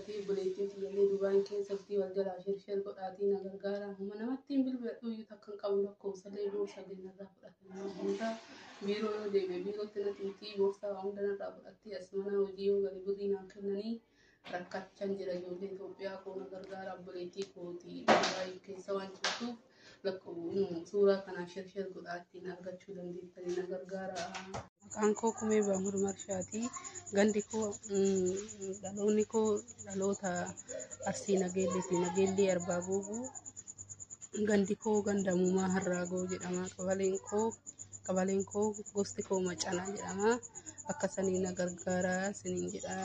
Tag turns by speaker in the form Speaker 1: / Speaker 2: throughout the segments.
Speaker 1: godhatee buleettiin xiyyalee Dubaan keessatti wal jalaa shirshir godhaatiin agargaara. Huma namattiin bilbiladhu iyyuu takkan qabu lakkoofsallee boorsaa gannarraa fudhatanii hunda biiroo yoo deeme biirootti natti miti boorsaa hunda narraa fudhattee as mana hojii yoo gale birrii naan kennanii rakkachan jira ijoollee Itoophiyaa koona gargaara buleettii kooti baay'ee keessa waan jirtuuf suuraa kanaa shirshir godhaatiin argachuu dandeettanii na gargaara. Maqaan koo Kumee Baamur Marshaati. Gandi koo dhaloonni koo dhaloota Arsii Nageelleeti. Nageellee Arbaa Goobuu. Gandi koo ganda Muumaa Harraagoo jedhama. Qabaleen koo gosti koo Macanaa jedhama. Akka sanii na gargaara siniin jedha.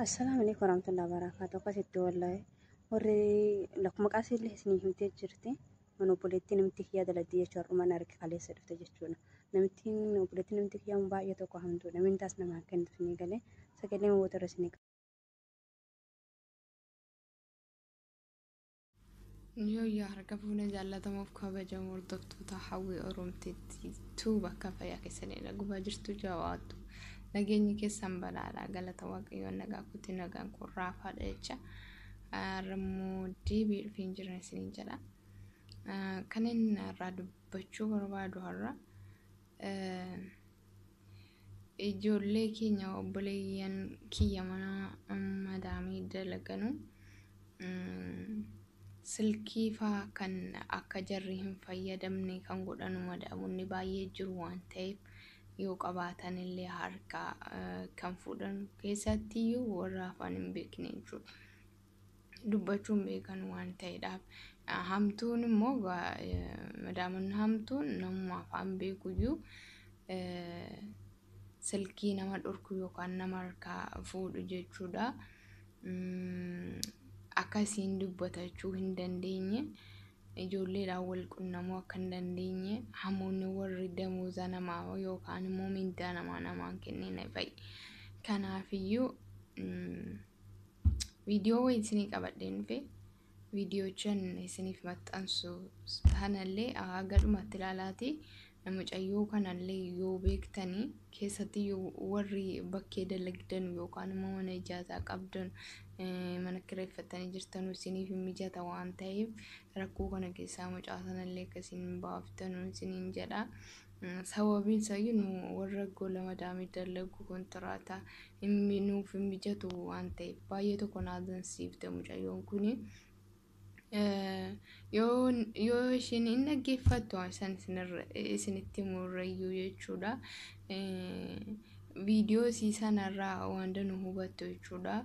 Speaker 2: Assalamu alaikum warahmatullahi wabarakatuh. Akkasitti wallahi warri lakkuma qaasillee isinii himtee jirti. Monopoleetti namatti kiyyaa dalagdee jechuudha. Dhumaan harki kaleessa dhufte jechuudha. Monopoleetti namatti kiyyaa baay'ee tokko hamtuudha. Mintaas namaa kennitu isinii galee sagalee moota irra isinii qaba.
Speaker 3: Yoo harka fuunee jaallatamuuf kabajamu hordoftoota hawwii Oroomtiitti bakka fayyaa keessanii dhagubaa jirtu jawaatu. Nageenyi keessan balaadha. Galata Waaqayyoon nagaa kutti nagaan kun raafaadha jecha. Rammoo deebii dhufeen jiran isiniin jedha. Kan inni irraa dubbachuu barbaadu har'a ijoollee keenya obboleeyyan kiyya mana madaamii dalaganu silkii faa kan akka jarri hin fayyadamne kan godhanu madaamuun baay'ee jiru waan ta'eef yoo qabaatan illee harka kan fuudhan keessatti iyyuu warra afaan hin beekne jechuudha. Dubbachuun beekan waan ta'eedhaaf hamtuun immoo madaamuun hamtuun namuma afaan beekuyyuu silkii nama dhorku yookaan nama harkaa fuudhu jechuudha. Akkasiin dubbatachuu hin dandeenye ijoolleedhaan wal qunnamuu akka hin dandeenye hamoonni warri damuuza namaa yookaan immoo mindaa namaan kennina fa'i. Kanaafiyyuu viidiyoo wayii isinii qabadheen dhufe viidiyochan isiniif maxxansu sanallee gadhumatti ilaalaati. Mucayyoo kanallee yoo beektanii keessatti warri bakkee dalagdan yookaan immoo mana ijaasaa qabdan mana kireeffatanii jirtan isiniif mijata waan ta'eef rakkoo kana keessaa mucaa sanallee akkasiin baaftan isiniin jedha. Sababiin isayyuu warra gola madaamii dalagu kontiraata nuuf mijatu waan ta'eef baay'ee tokko naadansiifte mucayyoon kuni. Yoo ishiin hin dhaggeeffattu isinitti murreeyyuu jechuudha. Viidiyoo sanarraa waan danuu hubattu jechuudha.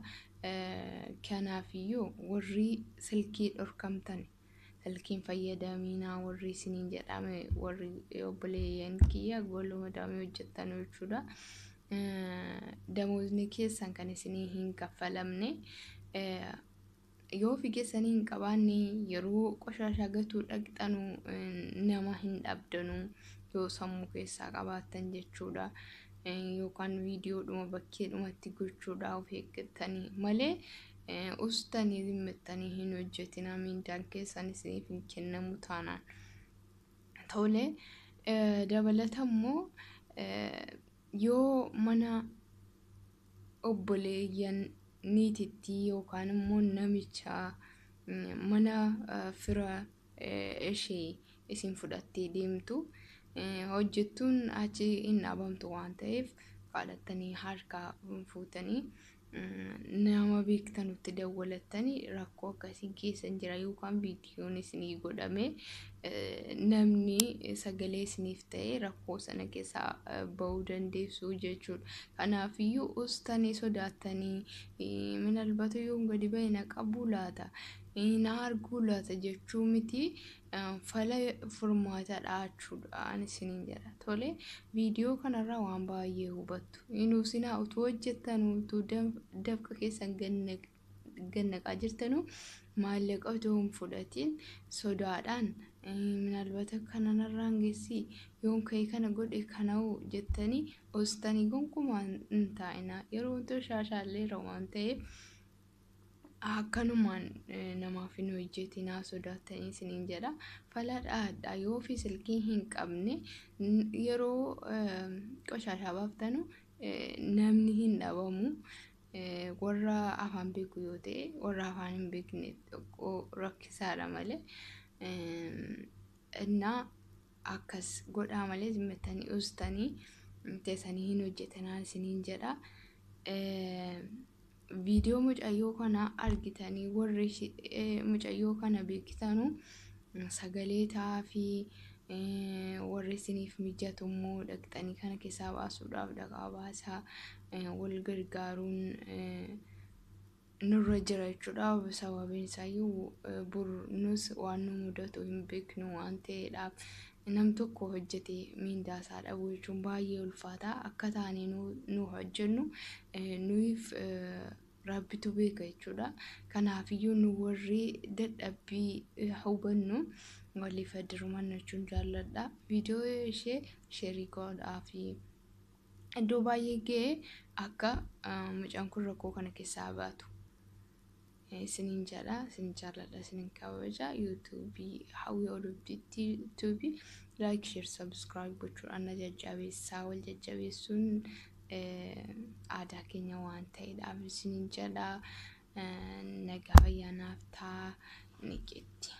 Speaker 3: Kanaafiyyuu warri silkii dhorkamtan silkiin fayyadaminaa warri isiniin jedhame warri obboleeyyan kiyya gola madaamii hojjettan jechuudha. Damoonni keessan kan isinii hin kaffalamne yoo figeessanii hin qabaanne yeroo qoshaashaa gatuu dhaqxanu nama hin dhabdanu yoo sammuu keessaa qabaattan jechuudha. Yookaan viidiyoodhuma bakkeedhumatti gochuudhaaf of eeggatanii malee ustanii zimmettanii hin hojjetina mindaan keessan isiniif hin kennamu taanaan. Tole dabalatammoo yoo mana obboleeyyan niititti yookaan immoo namicha mana fira ishee isin fudhattee deemtu hojjettuun achi hin dhabamtu waan ta'eef kadhattanii harkaa fuutanii nama beektanutti dawwalattanii rakkoo akkasii keessan jira yookaan viidiyoon isinii godhame namni sagalee isiniif ta'e rakkoo sana keessaa bahuu dandeessu jechuudha. Kanaafiyyuu ustanii sodaattanii minalbata yoo gadi ba'e na qabuu laata na arguu laata jechuu miti fala furmaata dhaachuudhaan isiniin jedha. Tole viidiyoo kanarraa waan baay'ee hubattu. Inuusinaa utuu hojjettanuu utuu dafqa keessan gannaqaa jirtanuu maallaqa otoo hin fudhatiin sodaadhaan minalbata kanarraan geessii yoon ka'e kana godhe kana'uu jettanii ostanii gonkumaan hin taa'ina. Yeroo otoo shaashaallee waan ta'eef akkanumaan namaaf hin hojjetinaa sodaattanii isiniin jedha. Fala dhaadhaa yoo fi silkii hin qabne yeroo qoshaashaa baaftanu namni hin dhabamu. warra afaan beeku yoo ta'e warra afaan hin beekne xiqqoo rakkisaadha malee innaa akkas godhaa malee zimmettanii ustanii teessanii hin hojjetanaa isiniin jedha. Viidiyoo mucayyoo kana argitanii warri mucayyoo kana beektanuu sagalee ta'aa fi warri isiniif mijatu immoo dhaqxanii kana keessaa baasuudhaaf dhaqaa baasaa wal gargaaruun nurra jira jechuudha. Sababiin isaayyuu bor nus waan nu mudatu hin beeknu waan ta'eedhaaf nam tokko hojjetee miindaa isaa dhabuu jechuun baay'ee ulfaata. Akka taanee nu hojjennu nuyiif rabbitu beeka jechuudha. Kanaafiyyuu nu warri dadhabbii hubannu waliif dirmanna jechuun jaalladha. Viidiyoo ishee sheerii godhaa fi iddoo baay'ee ga'ee akka mucaan kun rakkoo kana keessaa baatu isiniin jedha. Isin jaalladha, isin kabaja. yuutuubii hawwii olubbiitti yuutuubii like share subscribe gochuudhaan na jajjabeessaa. Wal jajjabeessuun aadaa keenya waan ta'eedhaaf isiniin jedha. Nagaa fayyaanaaf ta'a ni geetti.